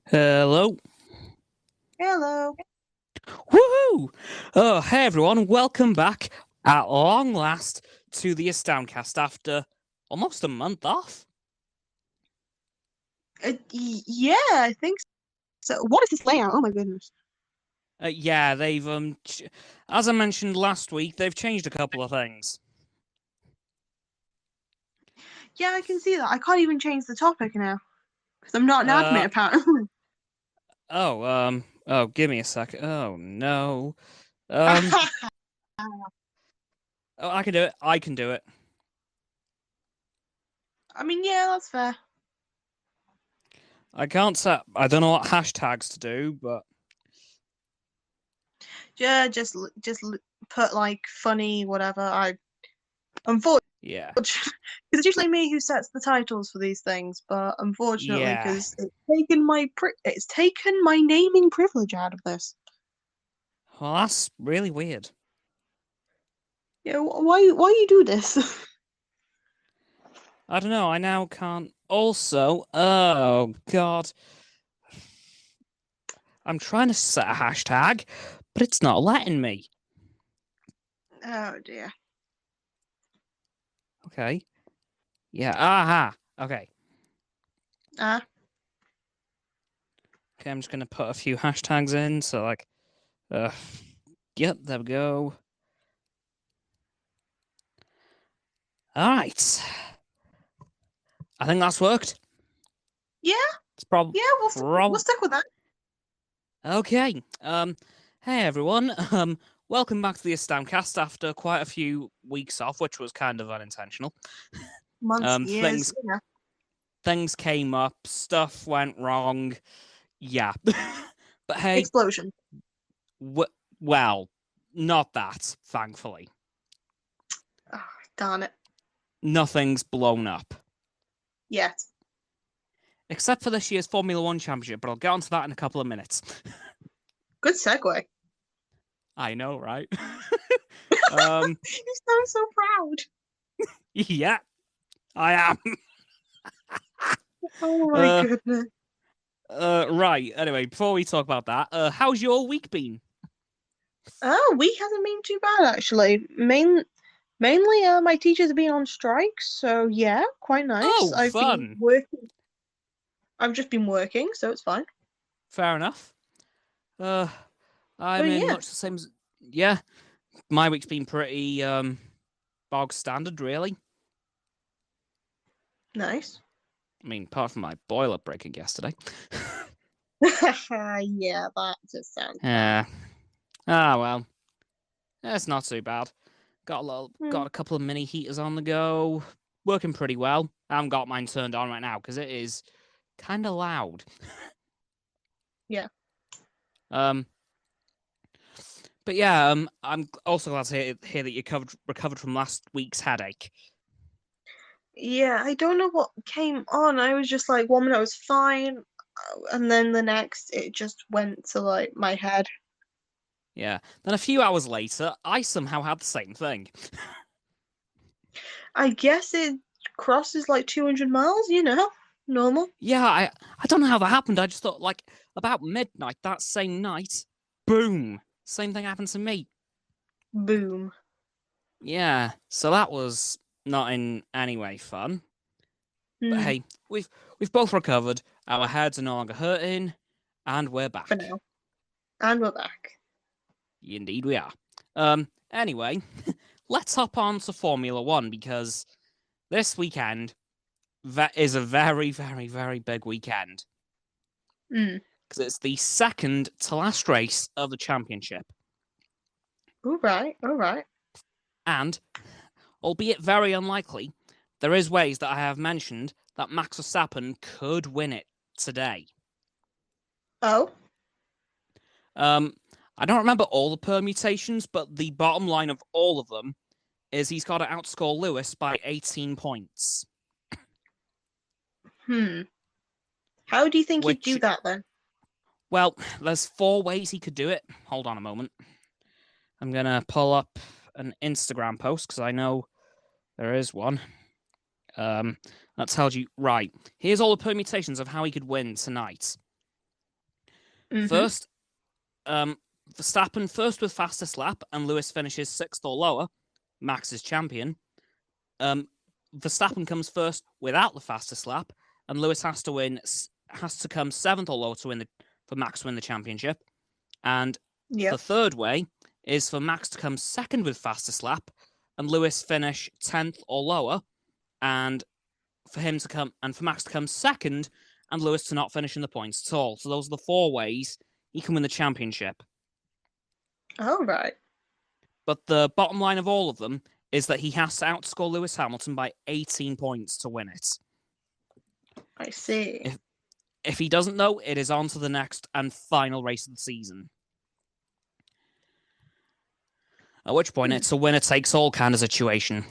Hello. Hello. Woohoo! Oh, hey everyone, welcome back at long last to the AstoundCast after almost a month off. Yeah, I think so. What is this layout? Oh my goodness. Yeah, they've as I mentioned last week, they've changed a couple of things. Yeah, I can see that. I can't even change the topic now because I'm not an admin Uh apparently. oh, give me a second. Oh no. Um oh, I can do it. I can do it. I mean, yeah, that's fair. I can't set I don't know what hashtags to do, but Yeah, put like funny whatever. Unfortunately, yeah. because it's usually me who sets the titles for these things, but unfortunately, Yeah. because it's taken my naming privilege out of this. Well, that's really weird. Yeah, why you do this? I don't know. I now can't. Also, oh God, I'm trying to set a hashtag, but it's not letting me. Oh dear. Okay. Yeah. Aha. Okay. Ah. Okay. I'm just gonna put a few hashtags in. So like, uh, yep. There we go. All right. I think that's worked. Yeah, It's prob yeah. We'll prob. stick with that. Okay. Hey everyone. Welcome back to the AstoundCast after quite a few weeks off, which was kind of unintentional. Months, Um, years. things things came up, stuff went wrong. Yeah. But hey, Explosion. w well, not that, thankfully. Oh, darn it. Nothing's blown up. Yes. Except for this year's Formula One Championship, but I'll get onto that in a couple of minutes. Good segue. I know, right? um, You sound so proud. yeah, I am. Oh my uh, goodness. right. Anyway, before we talk about that, how's your week been? Oh, week hasn't been too bad actually. Mainly, my teachers have been on strike, so yeah, quite nice. Oh, fun. I've just been working, so it's fine. Fair enough. Uh, I'm But in yeah, much the same as, yeah, my week's been pretty, bog standard, really. nice. I mean, apart from my boiler breaking yesterday. Yeah, that just sounds bad. Yeah. Well, it's not too bad. Hmm. Got a couple of mini heaters on the go, working pretty well. I haven't got mine turned on right now because it is kind of loud. Yeah. Um, but yeah, I'm also glad to hear that you recovered from last week's headache. Yeah, I don't know what came on. I was just like 1 minute I was fine, and then the next it just went to like my head. Yeah. Then a few hours later, I somehow had the same thing. I guess it crosses like 200 miles, normal. Yeah, I don't know how that happened. I just thought like about midnight that same night, boom, same thing happened to me. Boom. Yeah, so that was not in any way fun. But Hmm. hey, we've both recovered. Our heads are no longer hurting, and we're For back. now. And we're back. Indeed, we are. Anyway, let's hop on to Formula One because this weekend that is a very, very, very big weekend Hmm. because it's the second to last race of the championship, All right. All right. and albeit very unlikely, there is ways that I have mentioned that Max Verstappen could win it today. Oh. Um, I don't remember all the permutations, but the bottom line of all of them is he's got to outscore Lewis by 18 points. Hmm. How do you think he'd Which, do that then? well, there's four ways he could do it. Hold on a moment. I'm going to pull up an Instagram post because I know there is one. That tells you, right, here's all the permutations of how he could win tonight. First, Verstappen first with fastest lap, and Lewis finishes 6th or lower. Max is champion. Verstappen comes first without the fastest lap, and Lewis has to come 7th or lower for Max to win the championship. And the third way is for Max to come second with fastest lap, and Lewis finish 10th or lower, and for Max to come second, and Lewis to not finish in the points at all. So those are the 4 ways he can win the championship. Oh, right. But the bottom line of all of them is that he has to outscore Lewis Hamilton by 18 points to win it. I see. If he doesn't, though, it is on to the next and final race of the season. At which point, it's a winner-takes-all kind of situation.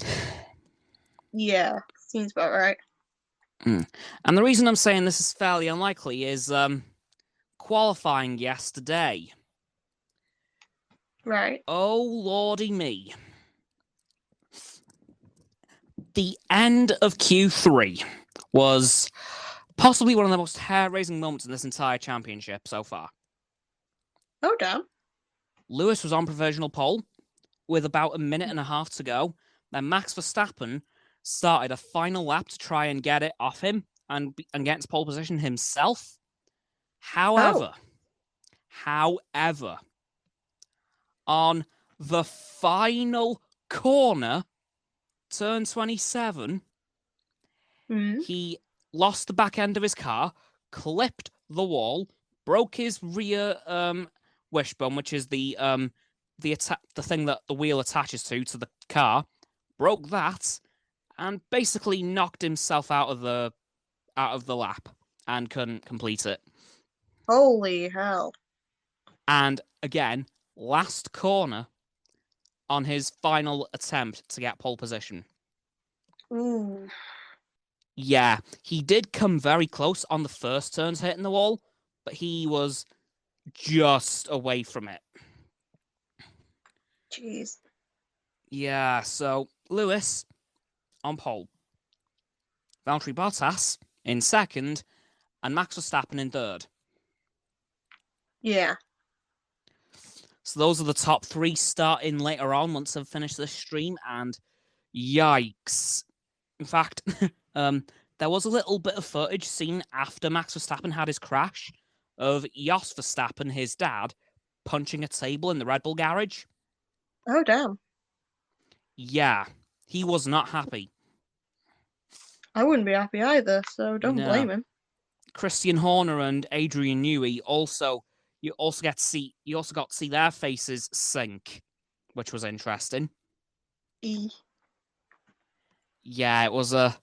Yeah, seems about right. And the reason I'm saying this is fairly unlikely is qualifying yesterday. Right. Oh, lordy me. The end of Q3 was possibly one of the most hair-raising moments in this entire championship so far. Oh, damn. Lewis was on provisional pole with about a minute and a half to go. Then Max Verstappen started a final lap to try and get it off him and get into pole position himself. However, on the final corner, turn 27, he lost the back end of his car, clipped the wall, broke his rear wishbone, which is the thing that the wheel attaches to the car, broke that, and basically knocked himself out of the lap and couldn't complete it. Holy hell. And again, last corner on his final attempt to get pole position. Ooh. Yeah, he did come very close on the first turns hitting the wall, but he was just away from it. Jeez. Yeah, so Lewis on pole. Valtteri Bottas in second, and Max Verstappen in third. Yeah. So those are the top 3 starting later on once I've finished this stream, and yikes. In fact, there was a little bit of footage seen after Max Verstappen had his crash of Jos Verstappen, his dad, punching a table in the Red Bull garage. Oh, damn. Yeah, he was not happy. I wouldn't be happy either, so don't blame him. Christian Horner and Adrian Newey you also got to see their faces sink, which was interesting. Yeah, it was a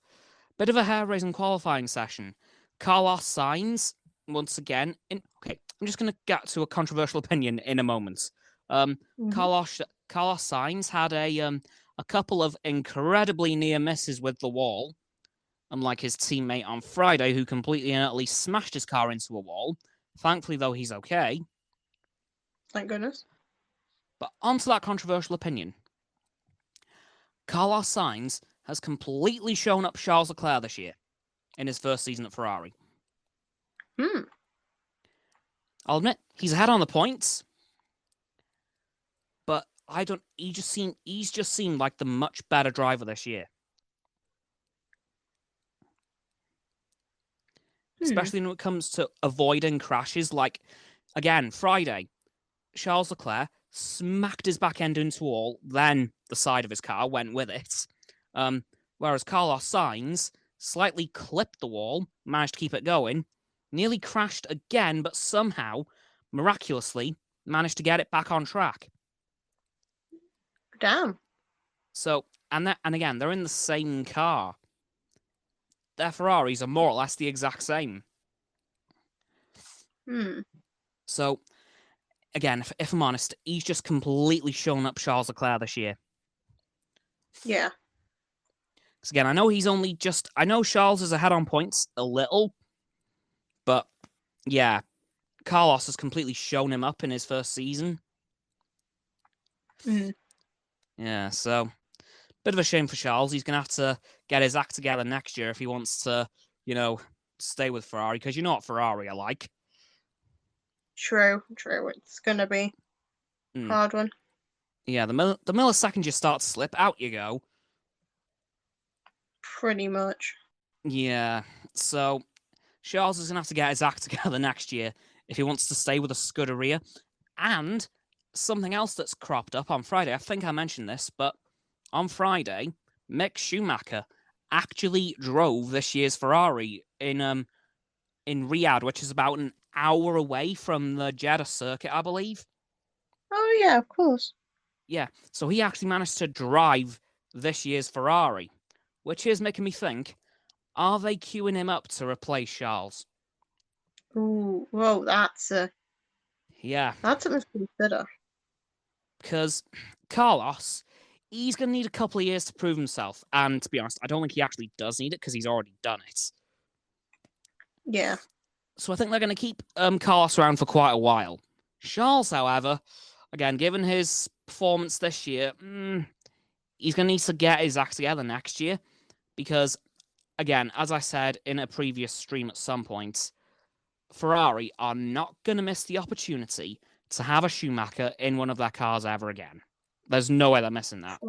bit of a hair-raising qualifying session. Carlos Sainz, once again, I'm just going to get to a controversial opinion in a moment. Carlos Sainz had a couple of incredibly near misses with the wall, unlike his teammate on Friday, who completely and utterly smashed his car into a wall. Thankfully, though, he's okay. Thank goodness. But onto that controversial opinion. Carlos Sainz has completely shown up Charles Leclerc this year in his first season at Ferrari. I'll admit, he's ahead on the points, but he's just seemed like the much better driver this year. Especially when it comes to avoiding crashes. Like, again, Friday, Charles Leclerc smacked his back end into a wall, then the side of his car went with it. Whereas Carlos Sainz slightly clipped the wall, managed to keep it going, nearly crashed again, but somehow, miraculously, managed to get it back on track. Damn. So, and again, they're in the same car. Their Ferraris are more or less the exact same. So, again, if I'm honest, he's just completely shown up Charles Leclerc this year. Yeah. Because again, I know Charles is ahead on points a little, but yeah, Carlos has completely shown him up in his first season. Yeah, so bit of a shame for Charles. He's going to have to get his act together next year if he wants to, stay with Ferrari, because you know what Ferrari are like. True. It's gonna be a hard one. Yeah, the millisecond you start to slip, out you go. Pretty much. Yeah, so Charles is going to have to get his act together next year if he wants to stay with a Scuderia. And something else that's cropped up on Friday, I think I mentioned this, but on Friday, Mick Schumacher actually drove this year's Ferrari in Riyadh, which is about an hour away from the Jeddah circuit, I believe. Oh yeah, of course. Yeah, so he actually managed to drive this year's Ferrari, which is making me think, are they queuing him up to replace Charles? Ooh, whoa, that's something to consider. Because Carlos, he's going to need a couple of years to prove himself. And to be honest, I don't think he actually does need it because he's already done it. Yeah. So I think they're going to keep Carlos around for quite a while. Charles, however, again, given his performance this year, he's going to need to get his act together next year. Because, again, as I said in a previous stream at some point, Ferrari are not going to miss the opportunity to have a Schumacher in one of their cars ever again. There's no way they're missing that.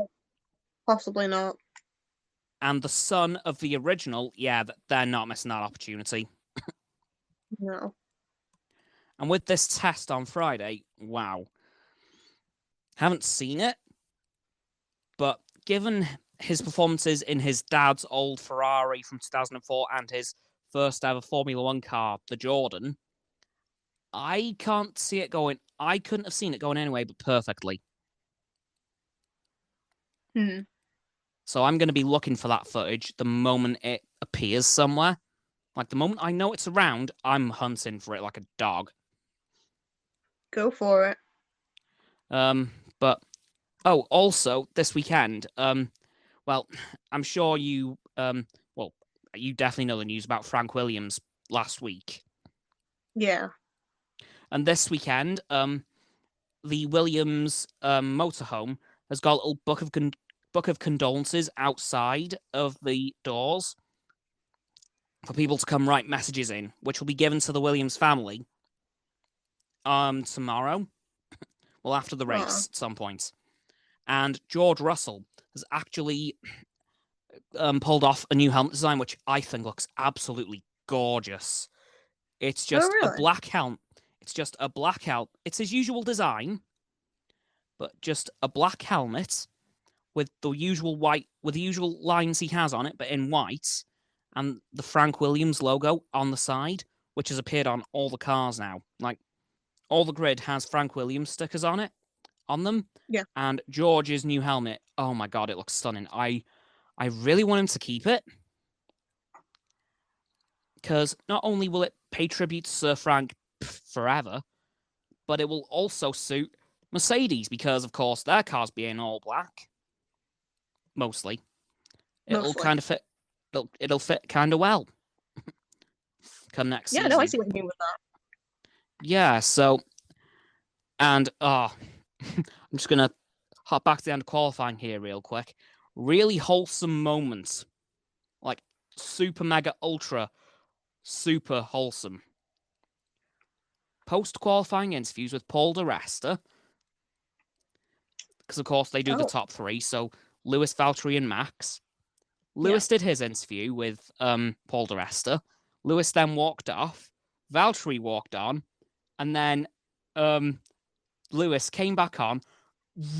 Possibly not. And the son of the original, yeah, they're not missing that opportunity. No. And with this test on Friday, wow. Haven't seen it, but given his performances in his dad's old Ferrari from 2004 and his first ever Formula One car, the Jordan, I can't see it going. I couldn't have seen it going anyway, but perfectly. So I'm going to be looking for that footage the moment it appears somewhere. Like the moment I know it's around, I'm hunting for it like a dog. Go for it. But also this weekend, well, I'm sure you you definitely know the news about Frank Williams last week. Yeah. And this weekend, the Williams motorhome has got a little book of condolences outside of the doors for people to come write messages in, which will be given to the Williams family tomorrow. Well, after the race at some point. And George Russell has actually pulled off a new helmet design, which I think looks absolutely gorgeous. It's just a black helmet. It's just a black helmet. It's his usual design, but just a black helmet with the usual lines he has on it, but in white, and the Frank Williams logo on the side, which has appeared on all the cars now. Like, all the grid has Frank Williams stickers on them. Yeah. And George's new helmet, oh my god, it looks stunning. I really want him to keep it. Because not only will it pay tribute to Sir Frank forever, but it will also suit Mercedes, because, of course, their cars being all black. Mostly. It'll kind of fit. It'll fit kind of well. Come next season. Yeah, no, I see what you mean with that. Yeah, so... And, I'm just going to hop back to the end of qualifying here real quick. Really wholesome moments. Like, super, mega, ultra, super wholesome. Post-qualifying interviews with Paul di Resta. Because, of course, they do the top three. So, Lewis, Valtteri, and Max. Lewis did his interview with Paul di Resta. Lewis then walked off. Valtteri walked on. And then Lewis came back on,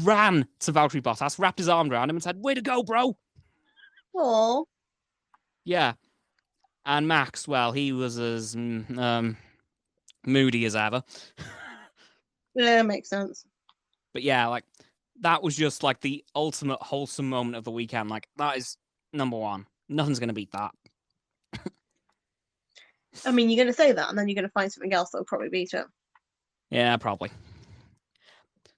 ran to Valtteri Bottas, wrapped his arm around him and said, "Way to go, bro!" Aww. Yeah. And Max, well, he was as moody as ever. Yeah, makes sense. But yeah, like, that was just like the ultimate wholesome moment of the weekend. Like, that is number one. Nothing's going to beat that. I mean, you're going to say that, and then you're going to find something else that'll probably beat it. Yeah, probably.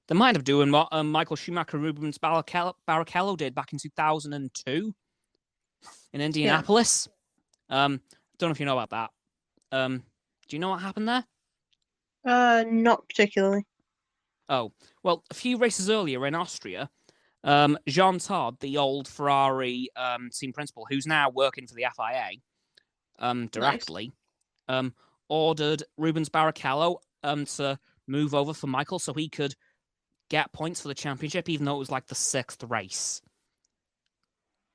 They might have doing what Michael Schumacher and Rubens Barrichello did back in 2002 in Indianapolis. Don't know if you know about that. Do you know what happened there? Not particularly. Oh, well, a few races earlier in Austria, Jean Todt, the old Ferrari team principal, who's now working for the FIA directly, ordered Rubens Barrichello to move over for Michael so he could get points for the championship, even though it was like the 6th race.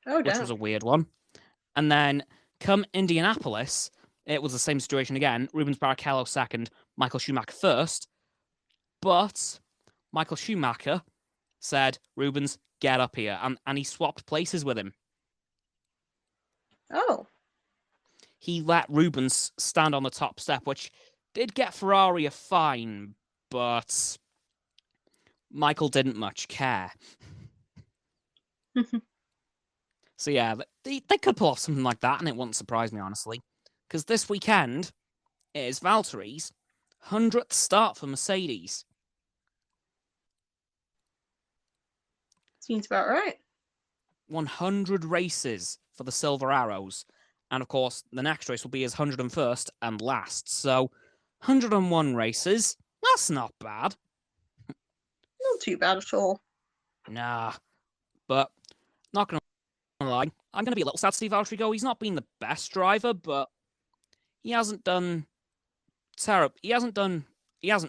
Oh, which was a weird one. And then come Indianapolis, it was the same situation again. Rubens Barrichello 2nd, Michael Schumacher 1st. But Michael Schumacher said, Rubens, get up here. And he swapped places with him. Oh. He let Rubens stand on the top step, which did get Ferrari a fine, but Michael didn't much care. So yeah, they could pull off something like that, and it wouldn't surprise me, honestly. Because this weekend is Valtteri's 100th start for Mercedes. Seems about right. 100 races for the Silver Arrows. And of course, the next race will be his 101st and last. So, 101 races, that's not bad. Not too bad at all. Nah, but not going to lie, I'm going to be a little sad to see Valtteri go. He's not been the best driver, but he hasn't done terrible. He hasn't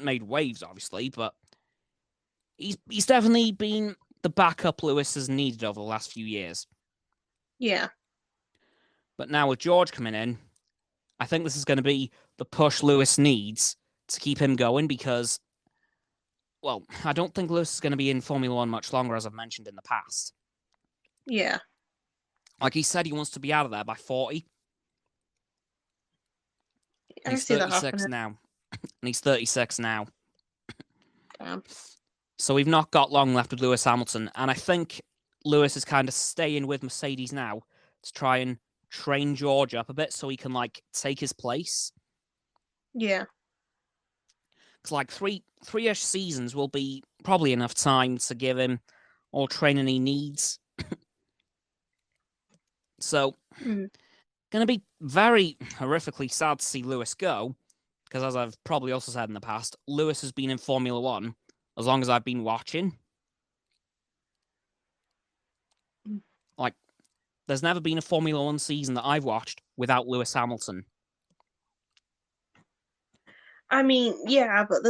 made waves, obviously, but he's definitely been the backup Lewis has needed over the last few years. Yeah. But now with George coming in, I think this is going to be the push Lewis needs to keep him going because, well, I don't think Lewis is going to be in Formula One much longer, as I've mentioned in the past. Yeah. Like he said, he wants to be out of there by 40. I He's see that 36 happening. now. And he's 36 now. Damn. So we've not got long left with Lewis Hamilton. And I think Lewis is kind of staying with Mercedes now to try and train George up a bit so he can, like, take his place. Yeah. Because, like, three-ish seasons will be probably enough time to give him all training he needs. So, going to be very horrifically sad to see Lewis go, because as I've probably also said in the past, Lewis has been in Formula One as long as I've been watching. Like, there's never been a Formula One season that I've watched without Lewis Hamilton. I mean, yeah, but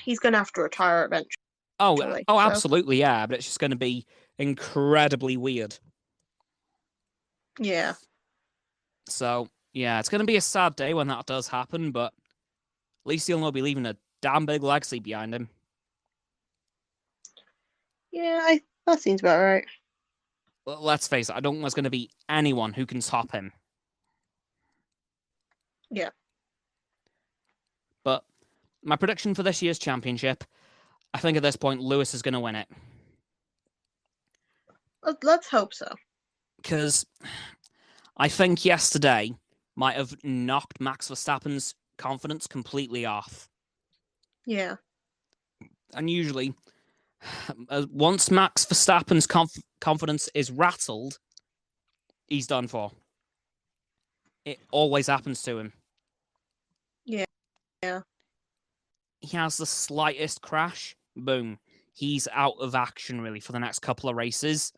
he's gonna have to retire eventually. Oh, absolutely, yeah, but it's just going to be incredibly weird. Yeah. So, yeah, it's going to be a sad day when that does happen, but at least he'll not be leaving a damn big legacy behind him. Yeah, that seems about right. Let's face it, I don't think there's going to be anyone who can top him. Yeah. But my prediction for this year's championship, I think at this point, Lewis is going to win it. Let's hope so. Because I think yesterday might have knocked Max Verstappen's confidence completely off. Yeah. And usually, once Max Verstappen's confidence is rattled, he's done for. It always happens to him. Yeah. Yeah. He has the slightest crash, boom. He's out of action, really, for the next couple of races.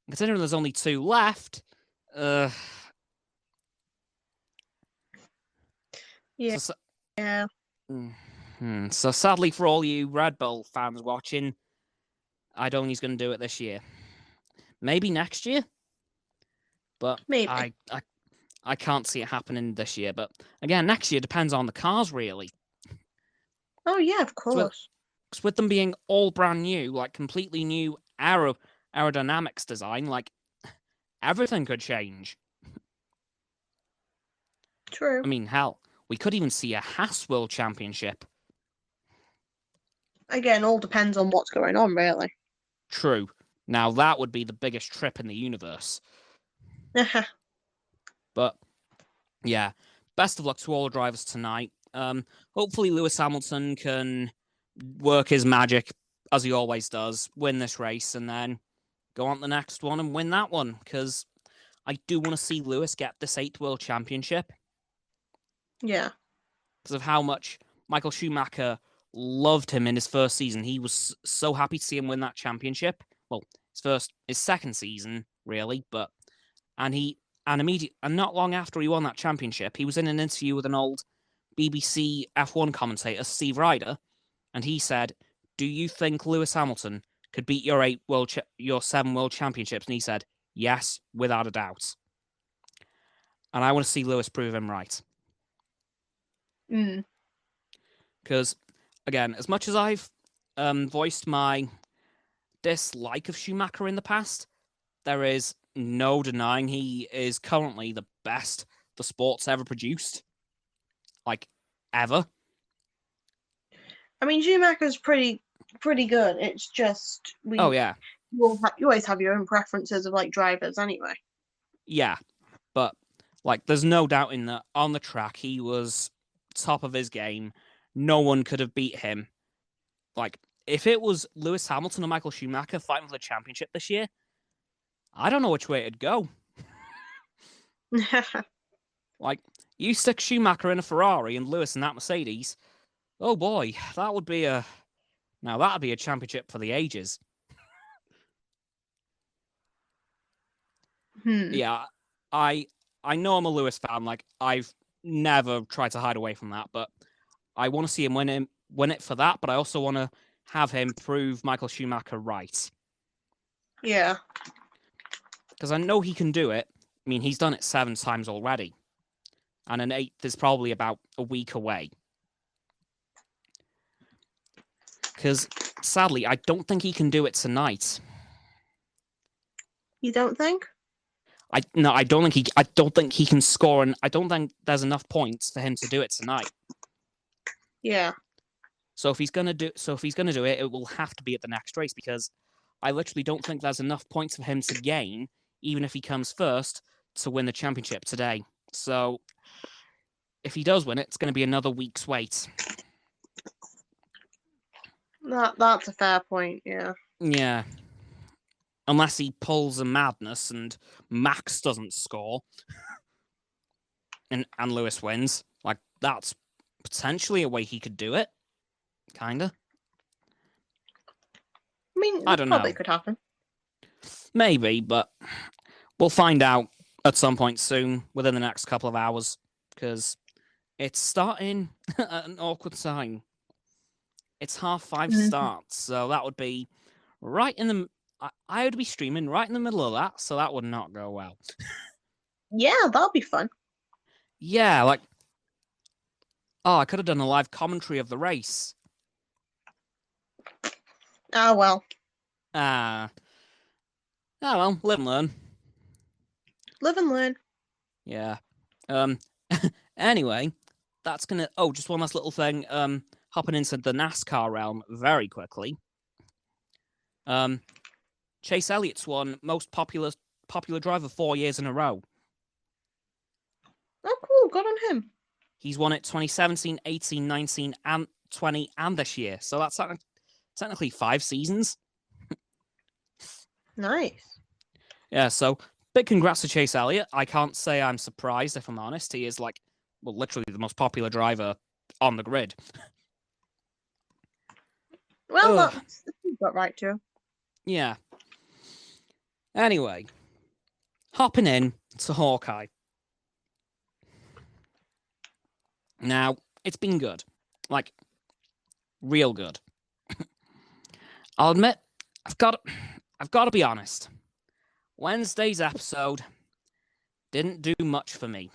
Considering there's only 2 left, Yeah. So sadly for all you Red Bull fans watching, I don't think he's going to do it this year. Maybe next year, but maybe. I can't see it happening this year. But again, next year depends on the cars, really. Oh yeah, of course. Because with them being all brand new, like completely new aerodynamics design, like everything could change. True. I mean, hell, we could even see a Haas World Championship. Again, all depends on what's going on, really. True. Now, that would be the biggest trip in the universe. But, yeah, best of luck to all the drivers tonight. Hopefully Lewis Hamilton can work his magic, as he always does, win this race, and then go on to the next one and win that one, because I do want to see Lewis get this 8th World Championship. Yeah. Because of how much Michael Schumacher loved him in his first season. He was so happy to see him win that championship. Well, his second season, really, and not long after he won that championship, he was in an interview with an old BBC F1 commentator Steve Ryder, and he said, "Do you think Lewis Hamilton could beat your 7 world championships?" And he said, "Yes, without a doubt." And I want to see Lewis prove him right. Because, again, as much as I've voiced my dislike of Schumacher in the past, there is no denying he is currently the best the sport's ever produced. Like, ever. I mean, Schumacher's pretty good. It's just Oh, yeah. You always have your own preferences of like drivers anyway. Yeah, but like, there's no doubt in that on the track he was top of his game. No one could have beat him. Like, if it was Lewis Hamilton or Michael Schumacher fighting for the championship this year, I don't know which way it'd go. Like, you stick Schumacher in a Ferrari and Lewis in that Mercedes, oh boy, that would be that'd be a championship for the ages. Yeah, I know I'm a Lewis fan. Like, I've never tried to hide away from that, but I want to see him win it for that. But I also want to have him prove Michael Schumacher right. Yeah, because I know he can do it. I mean, he's done it 7 times already, and an 8th is probably about a week away. Because sadly, I don't think he can do it tonight. You don't think? I don't think he can score, and I don't think there's enough points for him to do it tonight. Yeah. So if he's gonna do it, it will have to be at the next race, because I literally don't think there's enough points for him to gain, even if he comes first, to win the championship today. So if he does win it, it's going to be another week's wait. That's a fair point, yeah. Yeah. Unless he pulls a madness and Max doesn't score and Lewis wins. Like, that's potentially a way he could do it. Kinda. I mean, I don't probably know. Could happen. Maybe, but we'll find out at some point soon, within the next couple of hours, because it's starting at an awkward time. It's 5:30 start, so that would be right in the... I would be streaming right in the middle of that, so that would not go well. Yeah, that'll be fun. Yeah, like... Oh, I could have done a live commentary of the race. Ah, well. Oh, well, live and learn. Live and learn. Yeah. Anyway, that's gonna... Oh, just one last little thing. Hopping into the NASCAR realm very quickly. Chase Elliott's won most popular driver 4 years in a row. Oh, cool. Good on him. He's won it 2017, 18, 19, and 20, and this year. So that's technically 5 seasons. Nice. Yeah, so big congrats to Chase Elliott. I can't say I'm surprised, if I'm honest. He is, like, well, literally the most popular driver on the grid. Well, that's got right to. Yeah. Anyway, hopping in to Hawkeye. Now, it's been good. Like, real good. I'll admit, I've got to be honest. Wednesday's episode didn't do much for me.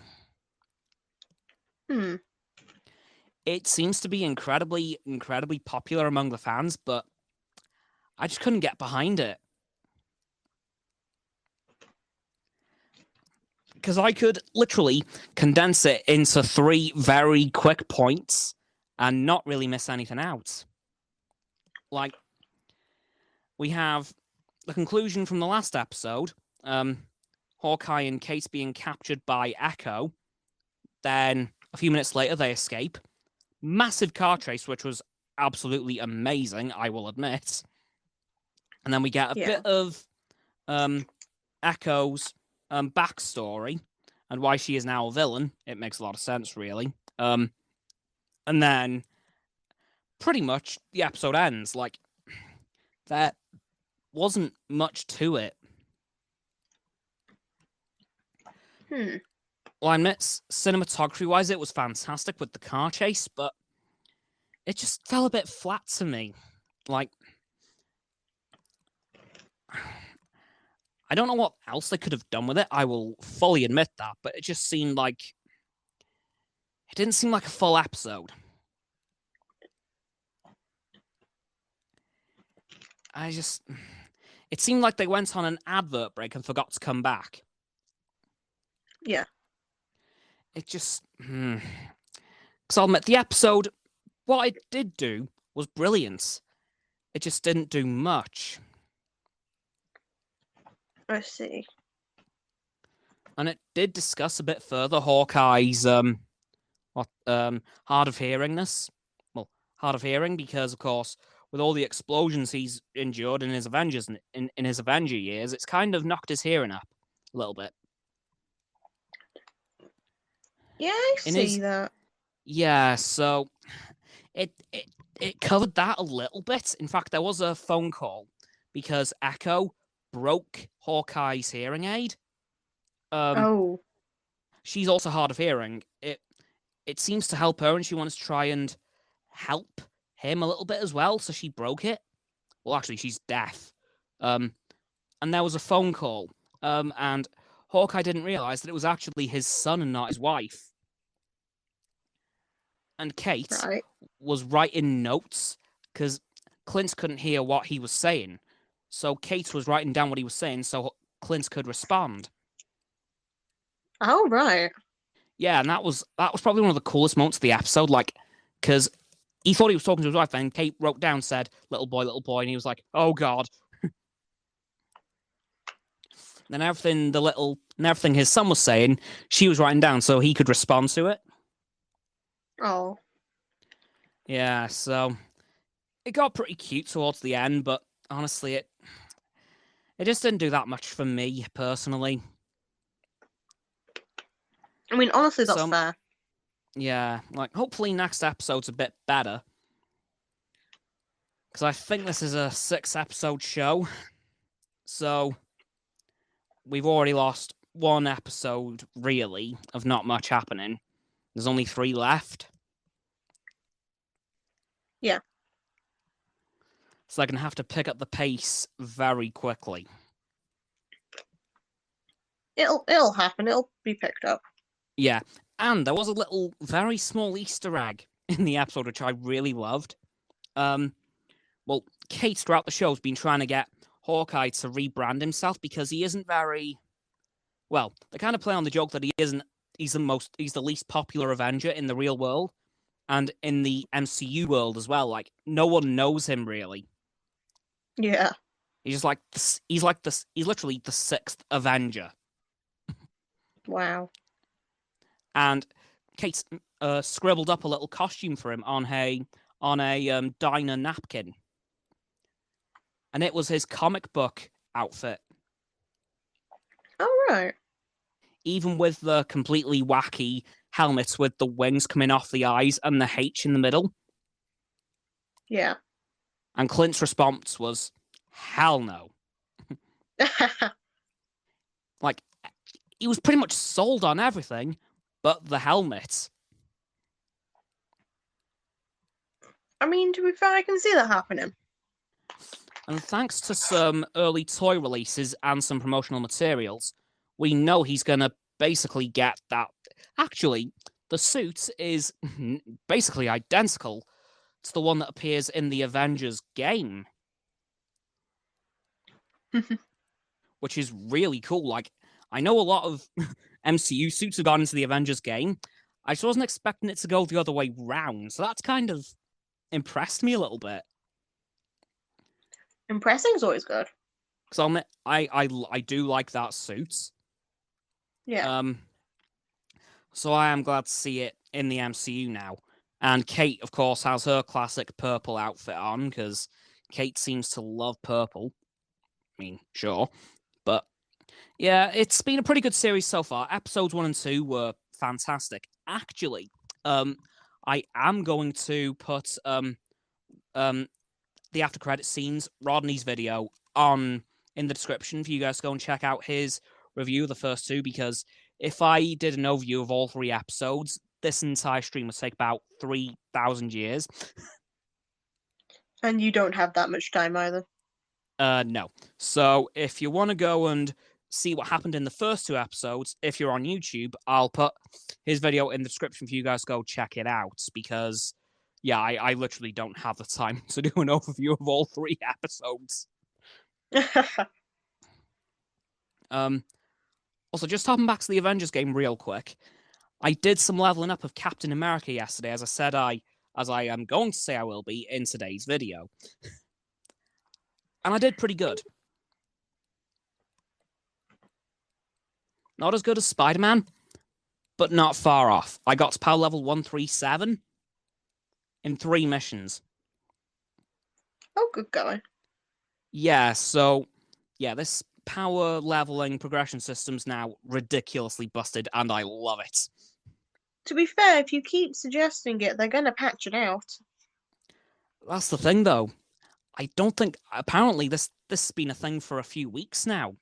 It seems to be incredibly, incredibly popular among the fans, but I just couldn't get behind it. Because I could literally condense it into 3 very quick points and not really miss anything out. Like, we have the conclusion from the last episode, Hawkeye and Kate being captured by Echo. Then, a few minutes later, they escape. Massive car chase, which was absolutely amazing, I will admit. And then we get a bit of Echo's backstory and why she is now a villain. It makes a lot of sense, really. And then pretty much the episode ends. Like, there wasn't much to it. Well, I admit, cinematography-wise, it was fantastic with the car chase, but it just fell a bit flat to me. Like, I don't know what else they could have done with it. I will fully admit that, but it just seemed like it didn't seem like a full episode. It seemed like they went on an advert break and forgot to come back. Yeah. It just, because I'll admit, the episode, what it did do was brilliant. It just didn't do much. I see. And it did discuss a bit further Hawkeye's hard of hearingness. Well, hard of hearing because, of course, with all the explosions he's endured in his Avengers in his Avenger years, it's kind of knocked his hearing up a little bit. Yeah, I see that. Yeah, so it covered that a little bit. In fact, there was a phone call because Echo broke Hawkeye's hearing aid. She's also hard of hearing. It seems to help her, and she wants to try and help him a little bit as well. So she broke it. Well, actually, she's deaf. And there was a phone call. And Hawkeye didn't realize that it was actually his son and not his wife. And Kate was writing notes because Clint couldn't hear what he was saying. So Kate was writing down what he was saying so Clint could respond. Oh, right. Yeah, and that was probably one of the coolest moments of the episode, like, because he thought he was talking to his wife, and Kate wrote down, said, little boy, and he was like, oh, God. Then everything his son was saying, she was writing down so he could respond to it. Oh. Yeah, so it got pretty cute towards the end, but honestly, it just didn't do that much for me, personally. I mean, honestly, that's fair. Yeah, like, hopefully next episode's a bit better. Because I think this is a 6-episode show. So we've already lost 1 episode, really, of not much happening. There's only 3 left. Yeah. So they're going to have to pick up the pace very quickly. It'll happen. It'll be picked up. Yeah. And there was a little, very small Easter egg in the episode, which I really loved. Well, Kate, throughout the show, has been trying to get Hawkeye to rebrand himself because he isn't very... Well, they kind of play on the joke that he's the least popular Avenger in the real world. And in the MCU world as well. Like, no one knows him, really. Yeah. He's literally the 6th Avenger. Wow. And Kate scribbled up a little costume for him on a diner napkin. And it was his comic book outfit. Oh, right. Even with the completely wacky helmets with the wings coming off the eyes and the H in the middle. Yeah. And Clint's response was, hell no. Like, he was pretty much sold on everything but the helmet. I mean, to be fair, I can see that happening. And thanks to some early toy releases and some promotional materials, we know he's going to basically get that. Actually, the suit is basically identical to the one that appears in the Avengers game. Which is really cool. Like, I know a lot of MCU suits have gone into the Avengers game. I just wasn't expecting it to go the other way round. So that's kind of impressed me a little bit. Impressing is always good. Because I do like that suit. Yeah. So I am glad to see it in the MCU now. And Kate, of course, has her classic purple outfit on, because Kate seems to love purple. I mean, sure. But yeah, it's been a pretty good series so far. Episodes 1 and 2 were fantastic. Actually, I am going to put the after credit scenes, Rodney's video, in the description for you guys to go and check out his review of the first 2, because if I did an overview of all 3 episodes, this entire stream would take about 3,000 years. And you don't have that much time either. No. So if you want to go and see what happened in the first 2 episodes, if you're on YouTube, I'll put his video in the description for you guys to go check it out, because yeah, I literally don't have the time to do an overview of all 3 episodes. Also, just hopping back to the Avengers game real quick, I did some leveling up of Captain America yesterday, as I said as I am going to say I will be in today's video. And I did pretty good. Not as good as Spider-Man, but not far off. I got to power level 137 in 3 missions. Oh, good going. Yeah, so, yeah, this power leveling progression system's now ridiculously busted, and I love it. To be fair, if you keep suggesting it, they're going to patch it out. That's the thing, though. I don't think... Apparently, this has been a thing for a few weeks now.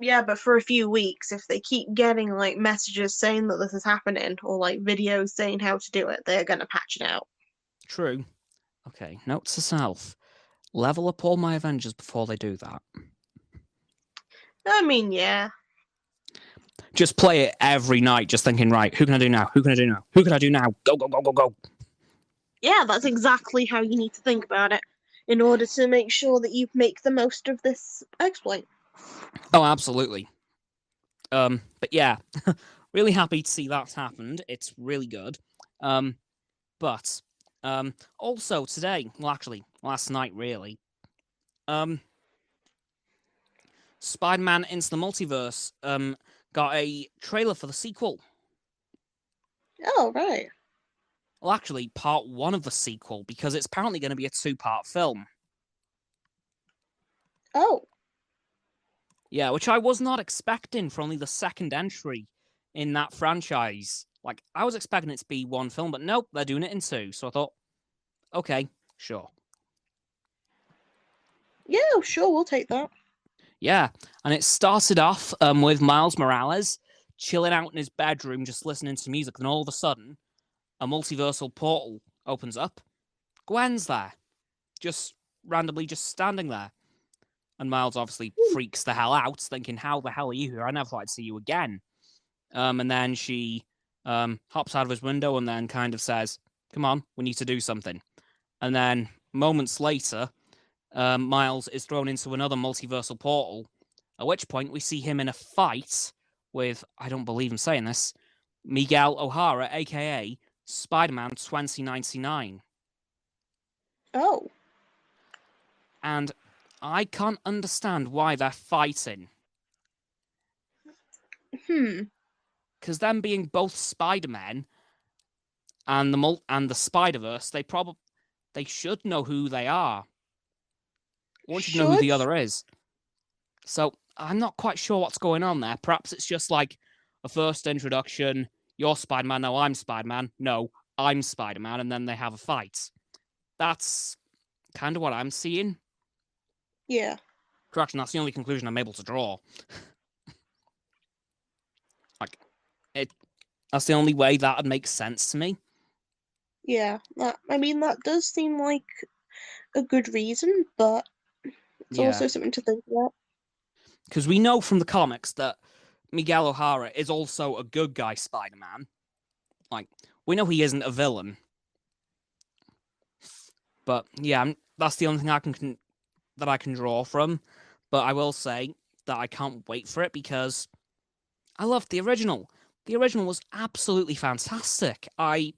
Yeah, but for a few weeks, if they keep getting, like, messages saying that this is happening, or, like, videos saying how to do it, they're going to patch it out. True. Okay, note to self. Level up all my Avengers before they do that. I mean, yeah. Just play it every night, just thinking, right, who can I do now? Who can I do now? Who can I do now? Go, go, go, go, go. Yeah, that's exactly how you need to think about it in order to make sure that you make the most of this exploit. Oh, absolutely. But yeah, really happy to see that's happened. It's really good. But also today, well, actually, last night, really, Spider-Man Into the Multiverse got a trailer for the sequel. Oh, right. Well, actually, part 1 of the sequel, because it's apparently going to be a 2-part film. Oh. Yeah, which I was not expecting for only the 2nd entry in that franchise. Like, I was expecting it to be 1 film, but nope, they're doing it in 2. So I thought, okay, sure. Yeah, sure, we'll take that. Yeah, and it started off with Miles Morales chilling out in his bedroom, just listening to music, and all of a sudden, a multiversal portal opens up. Gwen's there, just randomly just standing there. And Miles obviously freaks the hell out, thinking, how the hell are you here? I never thought I'd see you again. And then she hops out of his window and then kind of says, come on, we need to do something. And then moments later, Miles is thrown into another multiversal portal, at which point we see him in a fight with, I don't believe I'm saying this, Miguel O'Hara, aka Spider-Man 2099. Oh. And I can't understand why they're fighting. Because them being both Spider-Men and the Spider-Verse, they should know who they are. One should know who the other is. So I'm not quite sure what's going on there. Perhaps it's just like a first introduction. You're Spider-Man. No, I'm Spider-Man. No, I'm Spider-Man. And then they have a fight. That's kind of what I'm seeing. Yeah. Correction, that's the only conclusion I'm able to draw. That's the only way that would make sense to me. Yeah, that does seem like a good reason, but it's also something to think about. Because we know from the comics that Miguel O'Hara is also a good guy Spider-Man. Like, we know he isn't a villain. But yeah, that's the only thing I can draw from. But I will say that I can't wait for it because I loved the original. The original was absolutely fantastic. I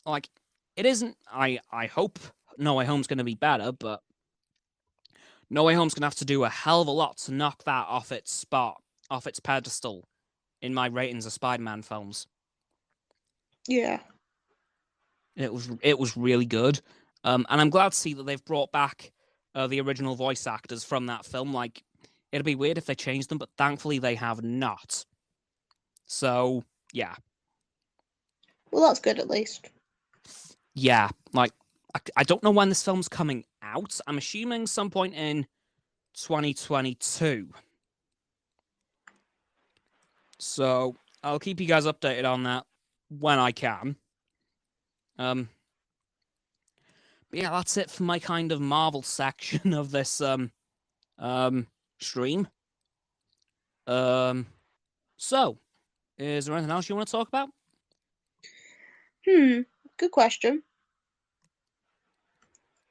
hope No Way Home's going to be better, but No Way Home's going to have to do a hell of a lot to knock that off its spot, off its pedestal in my ratings of Spider-Man films. Yeah. It was really good. And I'm glad to see that they've brought back the original voice actors from that film. Like, it'd be weird if they changed them, but thankfully they have not. So, yeah. Well, that's good at least. Yeah, like, I don't know when this film's coming out. I'm assuming some point in 2022. So I'll keep you guys updated on that when I can. But yeah, that's it for my kind of Marvel section of this stream. So is there anything else you want to talk about? Good question.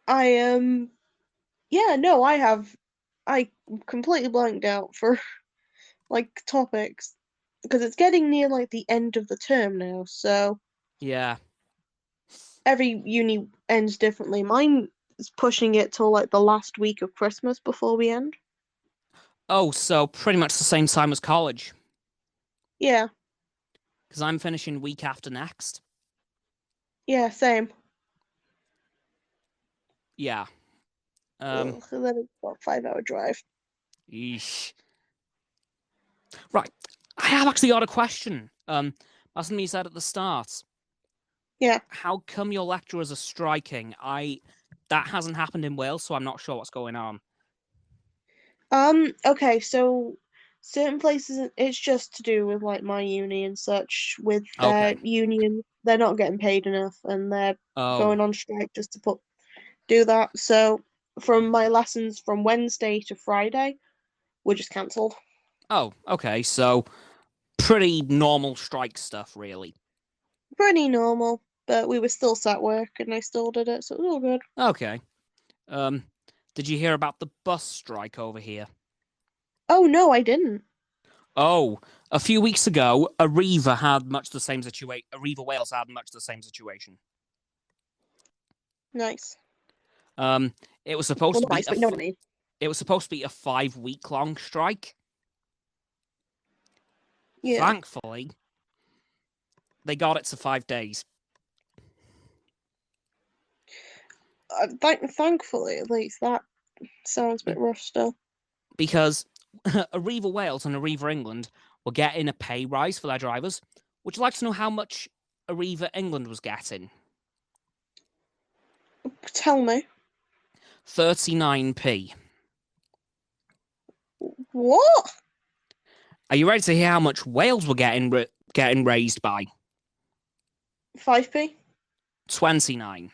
I completely blanked out for like topics because it's getting near like the end of the term now, so Yeah. every uni ends differently. Mine is pushing it till like the last week of Christmas before we end. Oh, so pretty much the same time as college. Yeah. Because I'm finishing week after next. Yeah, same. Yeah. So then it's about a 5-hour drive. Eesh. Right. I have actually got a question. That's something you said at the start. Yeah. How come your lecturers are striking? That hasn't happened in Wales, so I'm not sure what's going on. Okay, so certain places it's just to do with like my uni and such. With their Okay. union, they're not getting paid enough and they're Oh. going on strike just to do that. So from my lessons from Wednesday to Friday were just cancelled. Oh, okay. So pretty normal strike stuff, really. Pretty normal, but we were still sat work and I still did it, so it was all good. Okay. Did you hear about the bus strike over here? Oh no, I didn't. Oh, a few weeks ago, Arriva had much the same situation. Arriva Wales had much the same situation. Nice. It was supposed to be nice, but you know what I mean. It was supposed to be a 5-week long strike. Yeah. Thankfully, they got it to 5 days. Thankfully, at least that sounds a bit rough still. Because Arriva Wales and Arriva England were getting a pay rise for their drivers. Would you like to know how much Arriva England was getting? Tell me. 39p. What? Are you ready to hear how much Wales were getting raised by? 5p? 29.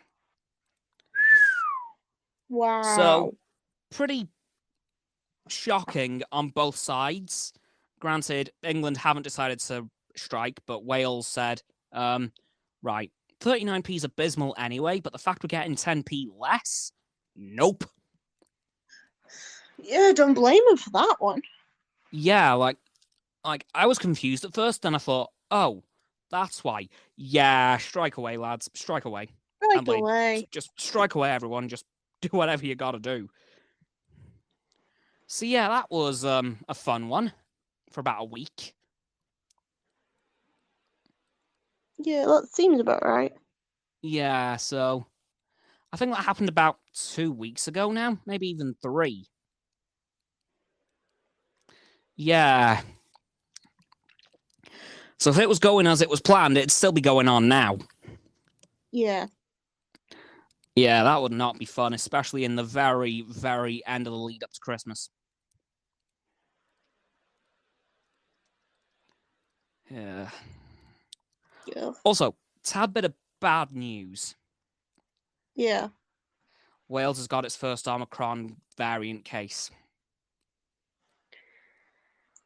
Wow. So, pretty shocking on both sides. Granted, England haven't decided to strike, but Wales said, right, 39p is abysmal anyway, but the fact we're getting 10p less? Nope. Yeah, don't blame him for that one. Yeah, like I was confused at first, then I thought, oh, that's why. Yeah, strike away, lads. Strike away. Strike away. Just strike away, everyone. Just do whatever you gotta do. So yeah, that was a fun one for about a week. Yeah, that seems about right. Yeah, so I think that happened about 2 weeks ago now, maybe even 3. Yeah. So if it was going as it was planned, it'd still be going on now. Yeah. Yeah, that would not be fun, especially in the very, very end of the lead up to Christmas. Yeah. Yeah. Also, tad bit of bad news. Yeah. Wales has got its first Omicron variant case.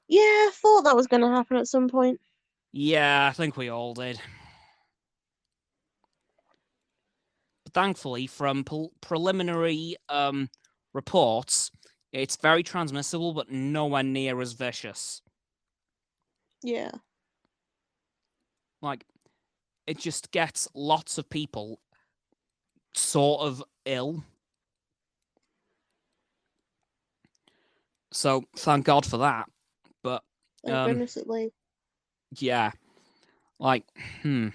Yeah, I thought that was going to happen at some point. Yeah, I think we all did. But thankfully, from preliminary reports, it's very transmissible, but nowhere near as vicious. Yeah. Like, it just gets lots of people sort of ill. So, thank God for that. But, Thank goodness it late. yeah. Like, And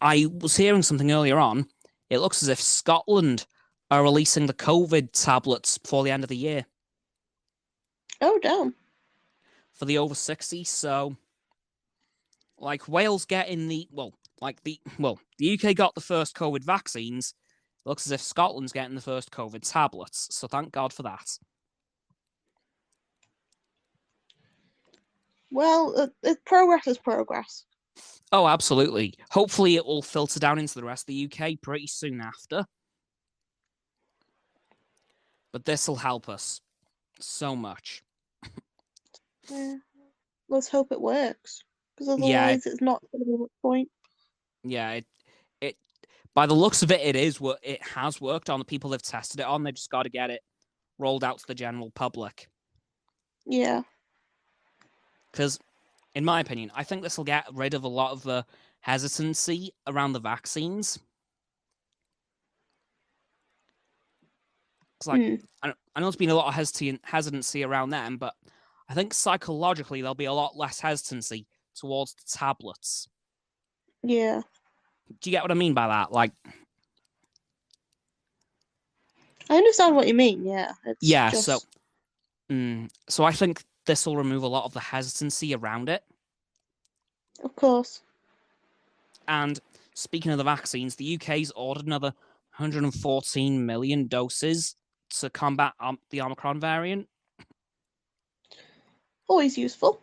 I was hearing something earlier on. It looks as if Scotland are releasing the COVID tablets before the end of the year. Oh, damn. For the over 60s, so like Wales getting the UK got the first COVID vaccines. It looks as if Scotland's getting the first COVID tablets. So thank God for that. Well, progress is progress. Oh, absolutely. Hopefully it will filter down into the rest of the UK pretty soon after. But this will help us so much. Yeah. Let's hope it works, because Yeah, otherwise it's not going to be much point. yeah. It by the looks of it, it has worked on the people they've tested it on. They've just got to get it rolled out to the general public. Yeah. Because, in my opinion, I think this will get rid of a lot of the hesitancy around the vaccines. It's like, I know there's been a lot of hesitancy around them, but I think psychologically there'll be a lot less hesitancy towards the tablets. Yeah. Do you get what I mean by that? Like, I understand what you mean. Yeah. It's yeah. just... So I think this will remove a lot of the hesitancy around it. Of course. And speaking of the vaccines, the UK's ordered another 114 million doses to combat the Omicron variant. Always useful.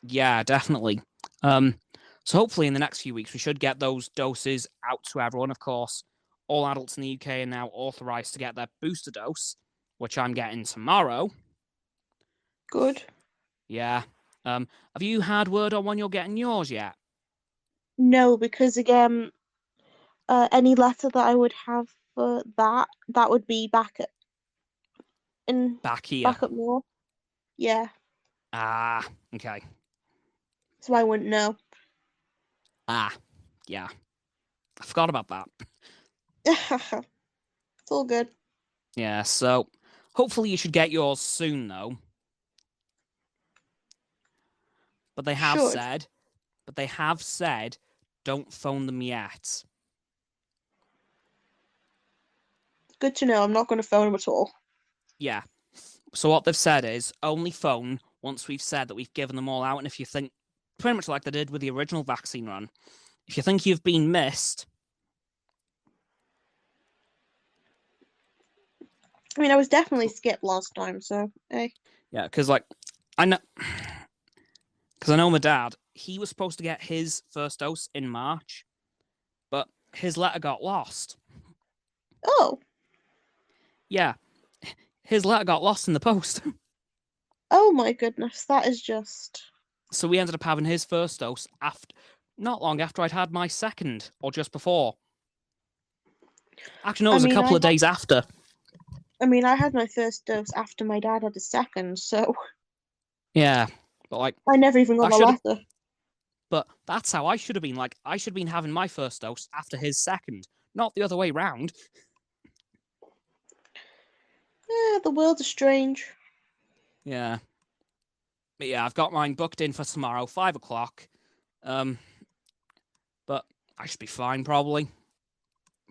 Yeah, definitely. So hopefully in the next few weeks we should get those doses out to everyone. Of course, all adults in the UK are now authorized to get their booster dose, which I'm getting tomorrow. Good. Yeah. Have you had word on when you're getting yours yet? No, because again, any letter that I would have for that would be back Back here. back up north. Yeah. Ah, okay. So I wouldn't know. Ah, yeah. I forgot about that. It's all good. Yeah, so hopefully you should get yours soon, though. But they have Should. said, don't phone them yet. Good to know. I'm not going to phone him at all. Yeah. So what they've said is only phone once we've said that we've given them all out. And if you think, pretty much like they did with the original vaccine run, if you think you've been missed. I mean, I was definitely skipped last time, so hey. Yeah, because I know my dad, he was supposed to get his first dose in March, but his letter got lost. Oh. Yeah, his letter got lost in the post. Oh my goodness, that is just... So we ended up having his first dose not long after I'd had my second, or just before. Actually, no, it was a couple of days after. I mean, I had my first dose after my dad had his second, so... Yeah, but I never even got the letter. But that's how I should have been. Like, I should have been having my first dose after his second, not the other way round. Yeah, the world is strange. Yeah. But yeah, I've got mine booked in for tomorrow, 5 o'clock. But I should be fine, probably.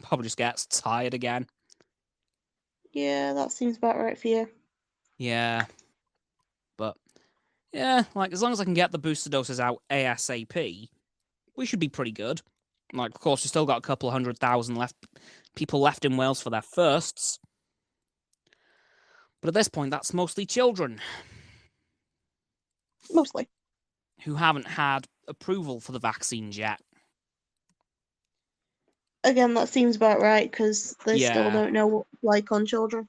Probably just gets tired again. Yeah, that seems about right for you. Yeah. But, yeah, like, as long as I can get the booster doses out ASAP, we should be pretty good. Like, of course, we've still got a couple of 100,000 people left in Wales for their firsts. But at this point, that's mostly children. Mostly. Who haven't had approval for the vaccines yet. Again, that seems about right, because they still don't know what it's like on children.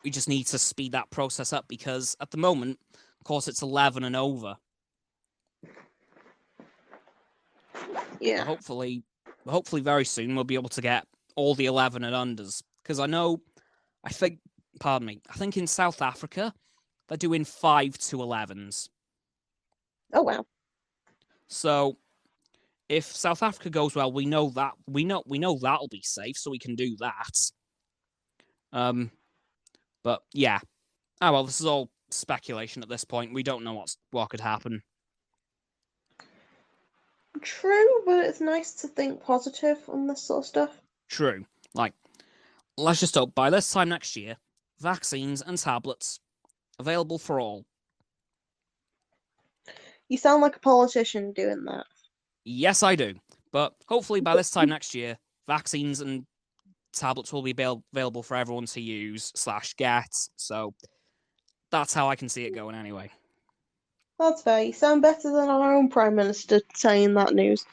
We just need to speed that process up, because at the moment, of course, it's 11 and over. Yeah. But hopefully very soon we'll be able to get all the 11 and unders. Because I think in South Africa, they're doing 5 to 11s. Oh, wow. So if South Africa goes well, we know that'll be safe, so we can do that. But yeah. Oh well, this is all speculation at this point. We don't know what could happen. True, but it's nice to think positive on this sort of stuff. True. Like, let's just hope by this time next year, vaccines and tablets available for all. You sound like a politician doing that. Yes, I do. But hopefully by this time next year, vaccines and tablets will be available for everyone to use /get. So that's how I can see it going anyway. That's fair. You sound better than our own Prime Minister saying that news.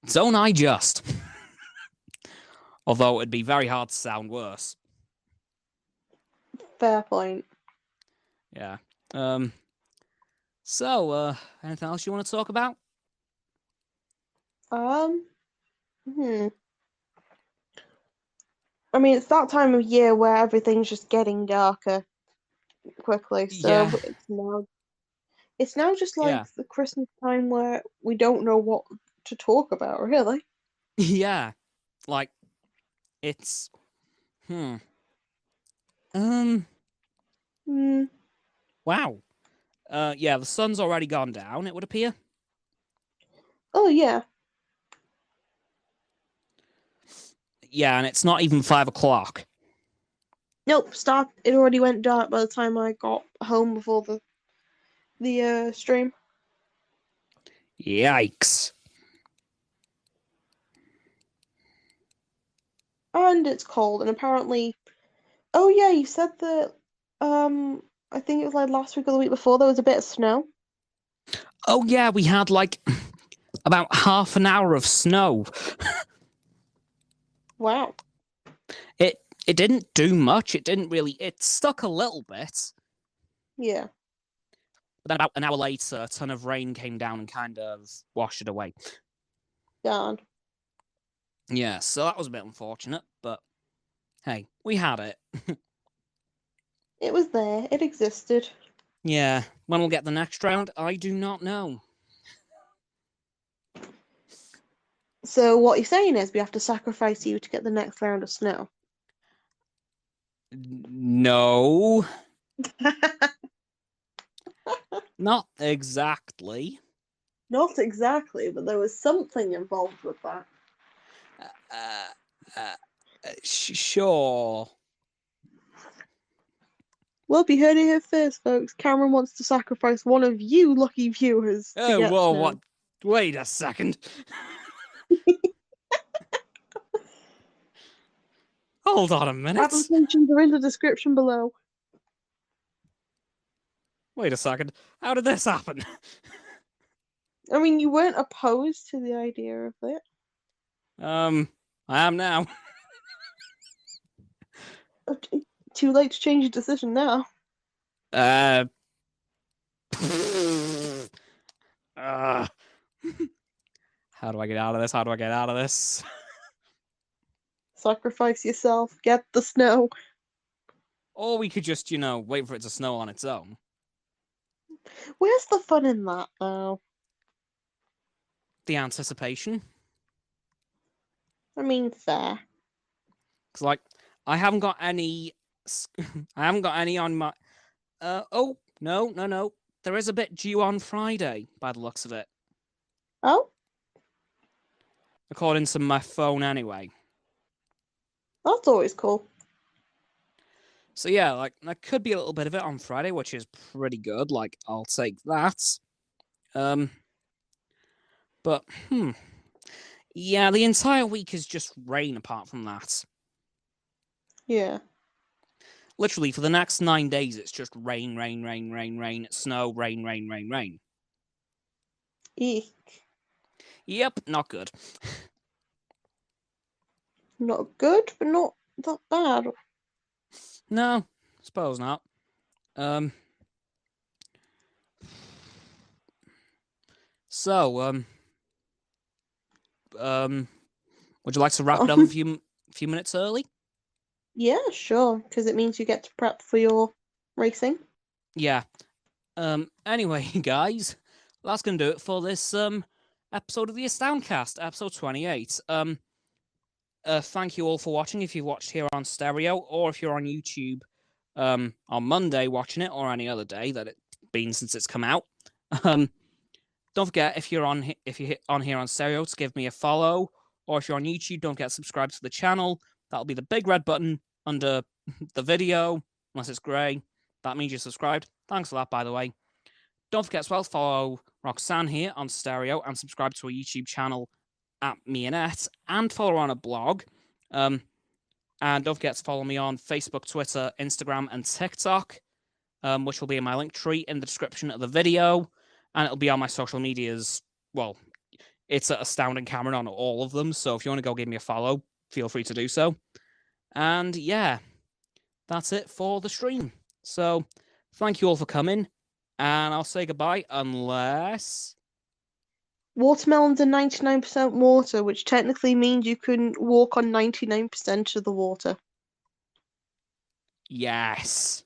Don't I just? Although it'd be very hard to sound worse. Fair point. Yeah. So, anything else you want to talk about? I mean, it's that time of year where everything's just getting darker quickly. So Yeah. it's now just like Yeah. the Christmas time where we don't know what to talk about, really. Yeah. Like, it's... Hmm. Wow. Yeah, the sun's already gone down, it would appear. Oh, yeah. Yeah, and it's not even 5 o'clock. Nope, stop. It already went dark by the time I got home before the stream. Yikes. And it's cold, and apparently... Oh, yeah, you said that, I think it was like last week or the week before, there was a bit of snow. Oh, yeah, we had, like, about half an hour of snow. Wow. It didn't do much. It stuck a little bit. Yeah. But then about an hour later, a ton of rain came down and kind of washed it away. Darn. Yeah, so that was a bit unfortunate, but hey, we had it. It was there. It existed. Yeah, when we'll get the next round, I do not know. So what you're saying is we have to sacrifice you to get the next round of snow. No. Not exactly. Not exactly, but there was something involved with that. Sure. Well, you heard it here first, folks. Cameron wants to sacrifice one of you lucky viewers to Oh, get whoa, snow. what? Wait a second. Hold on a minute. Applications are in the description below. Wait a second. How did this happen? I mean, you weren't opposed to the idea of it. I am now. Too late to change your decision now. How do I get out of this? How do I get out of this? Sacrifice yourself. Get the snow. Or we could just, wait for it to snow on its own. Where's the fun in that, though? The anticipation. I mean, fair. Because, like, I haven't got any... I haven't got any on my... Oh, no. There is a bit due on Friday, by the looks of it. Oh? According to my phone, anyway. That's always cool. So, yeah, like, there could be a little bit of it on Friday, which is pretty good. Like, I'll take that. But, yeah, the entire week is just rain apart from that. Yeah. Literally, for the next 9 days, it's just rain, snow, rain. Eek. Yep, not good. Not good, but not that bad. No, suppose not. So, would you like to wrap it up a few minutes early? Yeah, sure, because it means you get to prep for your racing. Yeah. Anyway, guys, that's gonna do it for this episode of the AstoundCast, episode 28. Thank you all for watching. If you've watched here on stereo, or if you're on YouTube, on Monday watching it, or any other day that it's been since it's come out. Don't forget, if you're on here on stereo, to give me a follow, or if you're on YouTube, don't forget to subscribe to the channel. That'll be the big red button under the video, unless it's grey. That means you're subscribed. Thanks for that, by the way. Don't forget as well to follow Roxanne here on stereo and subscribe to our YouTube channel at Meanette, and follow her on a blog. And don't forget to follow me on Facebook, Twitter, Instagram, and TikTok. which will be in my link tree in the description of the video, and it'll be on my social medias. Well, it's at Astounding Cameron on all of them, so if you want to go give me a follow, feel free to do so. And yeah, that's it for the stream. So thank you all for coming, and I'll say goodbye unless... Watermelons are 99% water, which technically means you can walk on 99% of the water. Yes.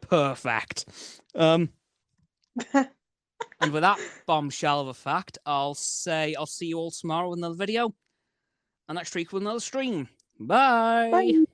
Perfect. And with that bombshell of a fact, I'll see you all tomorrow with another video, and next week with another stream. Bye. Bye.